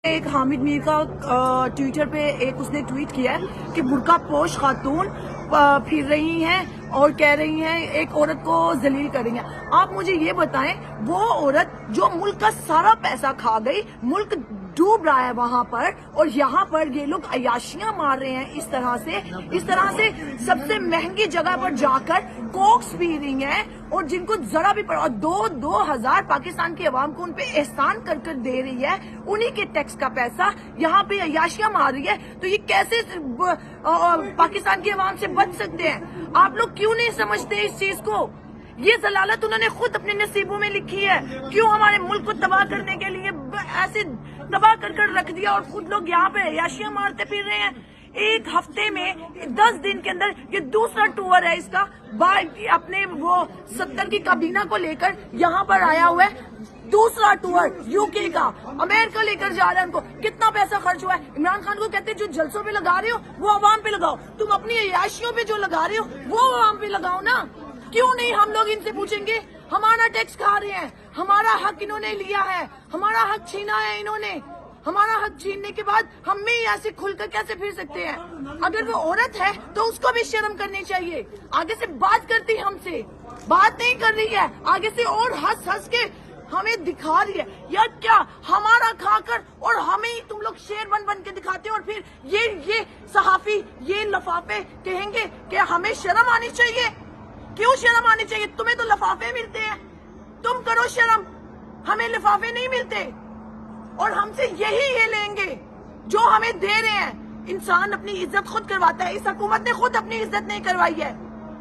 ایک حامد میر کا ٹویٹر پہ ایک اس نے ٹویٹ کیا ہے کہ برقع پوش خاتون پھر رہی ہیں اور کہہ رہی ہیں ایک عورت کو ذلیل کر رہی ہیں۔ آپ مجھے یہ بتائیں، وہ عورت جو ملک کا سارا پیسہ کھا گئی، ملک ڈوب رہا ہے وہاں پر، اور یہاں پر یہ لوگ عیاشیاں مار رہے ہیں اس طرح سے سب سے مہنگی جگہ پر جا کر کوکس پی رہی ہیں، اور جن کو ذرا بھی پڑا، دو ہزار پاکستان کی عوام کو ان پہ احسان کر کر دے رہی ہے، انہی کے ٹیکس کا پیسہ یہاں پہ عیاشیاں مار رہی ہے، تو یہ کیسے پاکستان کی عوام سے بچ سکتے ہیں؟ آپ لوگ کیوں نہیں سمجھتے اس چیز کو؟ یہ ضلالت انہوں نے خود اپنے نصیبوں میں لکھی ہے، کیوں ہمارے ملک کو تباہ کرنے کے لیے ایسے تباہ کر رکھ دیا، اور خود لوگ یہاں پہ عیاشیاں مارتے پھر رہے ہیں۔ ایک ہفتے میں 10 دن کے اندر یہ دوسرا ٹور ہے اس کا، اپنے وہ 70 کی کابینہ کو لے کر یہاں پر آیا ہوا ہے، دوسرا ٹور یو کے کا، امریکہ لے کر جا رہا ہے ان کو۔ کتنا پیسہ خرچ ہوا ہے؟ عمران خان کو کہتے ہیں جو جلسوں پہ لگا رہے ہو وہ عوام پہ لگاؤ، تم اپنی عیاشیوں پہ جو لگا رہے ہو وہ عوام پہ لگاؤ نا۔ کیوں نہیں ہم لوگ ان سے پوچھیں گے؟ ہمارا ٹیکس کھا رہے ہیں، ہمارا حق انہوں نے لیا ہے، ہمارا حق چھینا ہے انہوں نے، ہمارا حق چھیننے کے بعد ہم میں ایسے کھل کر کیسے پھر سکتے ہیں؟ اگر وہ عورت ہے تو اس کو بھی شرم کرنی چاہیے، آگے سے بات کرتی ہم سے، بات نہیں کر رہی ہے، آگے سے اور ہنس کے ہمیں دکھا رہی ہے۔ یار کیا ہمارا کھا کر اور ہمیں تم لوگ شیر بن کے دکھاتے ہو، اور پھر یہ صحافی یہ لفافے کہیں گے کہ ہمیں شرم آنی چاہیے؟ کیوں شرم آنی چاہیے؟ تمہیں تو لفافے ملتے ہیں، تم کرو شرم، ہمیں لفافے نہیں ملتے، اور ہم سے یہی یہ لیں گے جو ہمیں دے رہے ہیں۔ انسان اپنی عزت خود کرواتا ہے، اس حکومت نے خود اپنی عزت نہیں کروائی ہے،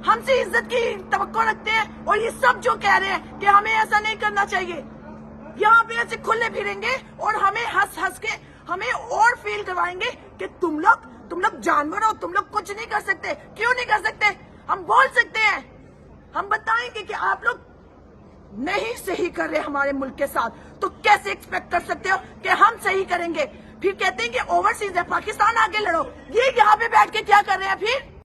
ہم سے عزت کی توقع رکھتے ہیں، اور یہ سب جو کہہ رہے ہیں کہ ہمیں ایسا نہیں کرنا چاہیے، یہاں پہ ایسے کھلے پھریں گے اور ہمیں ہنس کے ہمیں اور فیل کروائیں گے کہ تم لوگ جانور ہو، تم لوگ کچھ نہیں کر سکتے۔ کیوں نہیں کر سکتے؟ ہم بول سکتے ہیں، ہم بتائیں گے کہ آپ لوگ نہیں صحیح کر رہے ہمارے ملک کے ساتھ، تو کیسے ایکسپیکٹ کر سکتے ہو کہ ہم صحیح کریں گے؟ پھر کہتے ہیں کہ اوورسیز ہے، پاکستان آگے لڑو، یہ یہاں پہ بیٹھ کے کیا کر رہے ہیں پھر؟